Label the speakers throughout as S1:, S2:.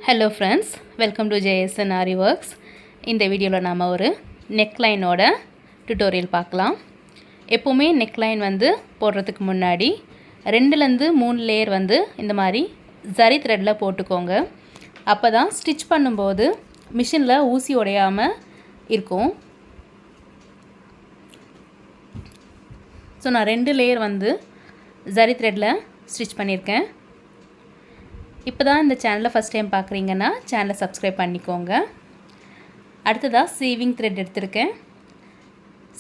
S1: Hello friends, welcome to JSN Ari Works. இந்த வீடியோவில் நாம் ஒரு நெக்லைனோட டுட்டோரியல் பார்க்கலாம். எப்போவுமே நெக்லைன் வந்து போடுறதுக்கு முன்னாடி 2லேருந்து 3 லேயர் வந்து இந்த மாதிரி ஜரி த்ரெட்டில் போட்டுக்கோங்க. அப்போ தான் ஸ்டிச் பண்ணும்போது மிஷினில் ஊசி உடையாமல் இருக்கும். ஸோ நான் 2 லேயர் வந்து ஜரி த்ரெட்டில் ஸ்டிச் பண்ணியிருக்கேன். இப்போ தான் இந்த சேனலை ஃபஸ்ட் டைம் பார்க்குறீங்கன்னா சேனலை சப்ஸ்கிரைப் பண்ணிக்கோங்க. அடுத்ததாக சீவிங் த்ரெட் எடுத்திருக்கேன்.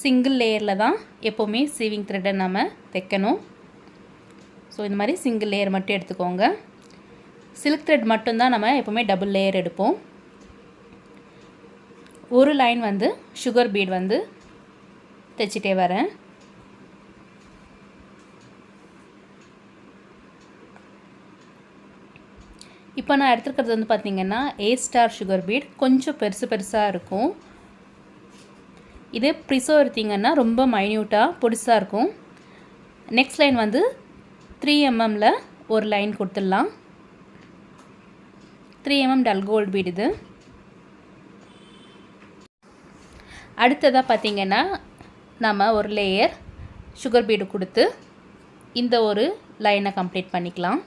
S1: சிங்கிள் லேயரில் தான் எப்போவுமே சீவிங் த்ரெட்டை நம்ம தைக்கணும். ஸோ இந்த மாதிரி சிங்கிள் லேயர் மட்டும் எடுத்துக்கோங்க. சில்க் த்ரெட் மட்டும்தான் நம்ம எப்போவுமே டபுள் லேயர் எடுப்போம். ஒரு லைன் வந்து சுகர் பீட் வந்து தைச்சிட்டே வரேன். இப்போ நான் எடுத்துக்கிறது வந்து பார்த்திங்கன்னா A* சுகர் பீட் கொஞ்சம் பெருசாக இருக்கும். இதே ப்ரிசோ எடுத்திங்கன்னா ரொம்ப மைன்யூட்டாக பொடிசாக இருக்கும். நெக்ஸ்ட் லைன் வந்து 3 mmல ஒரு லைன் கொடுத்துடலாம். 3 mm டல் கோல்டு பீட் இது. அடுத்ததாக பார்த்திங்கன்னா நம்ம ஒரு லேயர் சுகர் பீடு கொடுத்து இந்த ஒரு லைனை கம்ப்ளீட் பண்ணிக்கலாம்.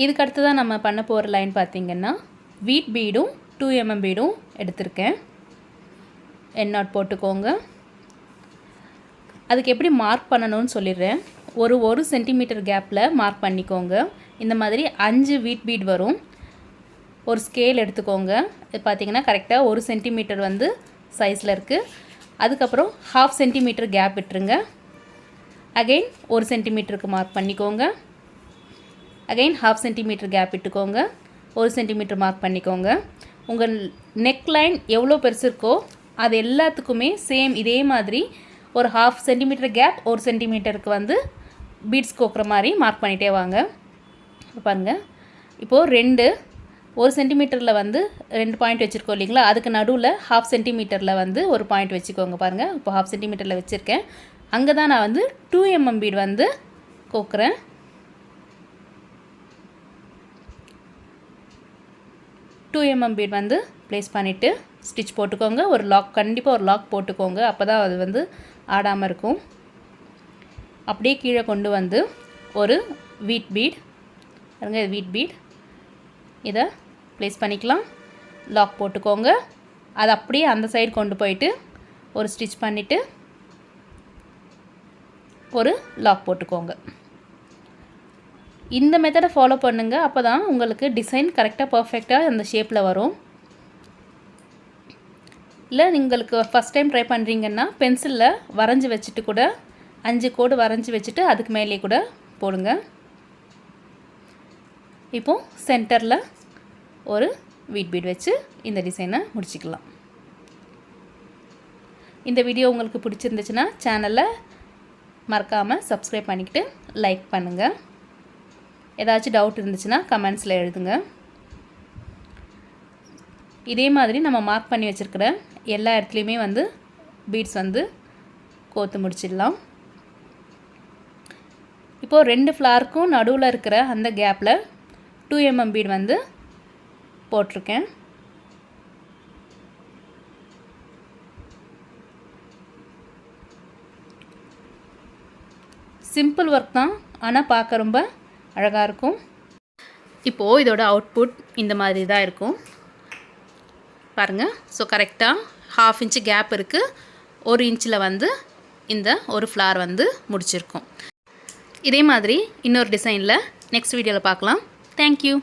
S1: இதுக்கு அடுத்து தான் நம்ம பண்ண போகிற லைன் பார்த்திங்கன்னா வீட் பீடும் 2 mm பீடும் எடுத்திருக்கேன். என் நாட் போட்டுக்கோங்க. அதுக்கு எப்படி மார்க் பண்ணணும்னு சொல்லிடுறேன். ஒரு சென்டிமீட்டர் கேப்பில் மார்க் பண்ணிக்கோங்க. இந்த மாதிரி 5 வீட் பீட் வரும். ஒரு ஸ்கேல் எடுத்துக்கோங்க. இது பார்த்திங்கன்னா கரெக்டாக 1 சென்டிமீட்டர் வந்து சைஸில் இருக்குது. அதுக்கப்புறம் 1/2 சென்டிமீட்டர் கேப் விட்டுருங்க. அகெயின் 1 சென்டிமீட்டருக்கு மார்க் பண்ணிக்கோங்க. அகைன் 1/2 சென்டிமீட்டர் கேப் விட்டுக்கோங்க. 1 சென்டிமீட்டர் மார்க் பண்ணிக்கோங்க. உங்கள் நெக் லைன் எவ்வளோ பெருசு இருக்கோ அது எல்லாத்துக்குமே சேம் இதே மாதிரி ஒரு 1/2 சென்டிமீட்டர் கேப் 1 சென்டிமீட்டருக்கு வந்து பீட்ஸ் கோக்குற மாதிரி மார்க் பண்ணிகிட்டே வாங்க. பாருங்கள், இப்போது 1 சென்டிமீட்டரில் வந்து 2 பாயிண்ட் வச்சுருக்கோம் இல்லைங்களா, அதுக்கு நடுவில் 1/2 சென்டிமீட்டரில் வந்து ஒரு பாயிண்ட் வச்சுக்கோங்க. பாருங்கள், இப்போ 1/2 சென்டிமீட்டரில் வச்சுருக்கேன். அங்கே தான் நான் வந்து 2 mm பீட் வந்து கோக்குறேன். 2 mm பீட் வந்து ப்ளேஸ் பண்ணிவிட்டு ஸ்டிச் போட்டுக்கோங்க. ஒரு லாக், கண்டிப்பாக ஒரு லாக் போட்டுக்கோங்க. அப்போ தான் அது வந்து ஆடாமல் இருக்கும். அப்படியே கீழே கொண்டு வந்து ஒரு வீட் பீட், பாருங்க வீட் பீட், இதை ப்ளேஸ் பண்ணிக்கலாம். லாக் போட்டுக்கோங்க. அதை அப்படியே அந்த சைடு கொண்டு போயிட்டு ஒரு ஸ்டிச் பண்ணிவிட்டு ஒரு லாக் போட்டுக்கோங்க. இந்த மெத்தடை ஃபாலோ பண்ணுங்கள். அப்போ தான் உங்களுக்கு டிசைன் கரெக்டாக பர்ஃபெக்டாக அந்த ஷேப்பில் வரும். இல்லை உங்களுக்கு ஃபஸ்ட் டைம் ட்ரை பண்ணுறீங்கன்னா பென்சிலில் வரைஞ்சி வச்சுட்டு கூட 5 கோடு வரைஞ்சி வச்சுட்டு அதுக்கு மேலே கூட போடுங்க. இப்போது சென்டரில் ஒரு வீட் பீட் வச்சு இந்த டிசைனை முடிச்சிக்கலாம். இந்த வீடியோ உங்களுக்கு பிடிச்சிருந்துச்சுன்னா சேனலை மறக்காமல் சப்ஸ்கிரைப் பண்ணிக்கிட்டு லைக் பண்ணுங்கள். ஏதாச்சும் டவுட் இருந்துச்சுன்னா கமெண்ட்ஸில் எழுதுங்க. இதே மாதிரி நம்ம மார்க் பண்ணி வச்சுருக்கிற எல்லா இடத்துலையுமே வந்து பீட்ஸ் வந்து கோத்து முடிச்சிடலாம். இப்போது 2 ஃப்ளாருக்கும் நடுவில் இருக்கிற அந்த கேப்பில் 2 mm பீட் வந்து போட்டிருக்கேன். சிம்பிள் ஒர்க் தான், ஆனால் பார்க்க ரொம்ப அழகாக இருக்கும். இப்போது இதோட அவுட்புட் இந்த மாதிரி தான் இருக்கும். பாருங்கள், ஸோ கரெக்டாக 1/2 inch கேப் இருக்குது. 1 inchல வந்து இந்த ஒரு ஃப்ளார் வந்து முடிச்சிருக்கோம். இதே மாதிரி இன்னொரு டிசைனில் நெக்ஸ்ட் வீடியோவில் பார்க்கலாம். தேங்க்யூ.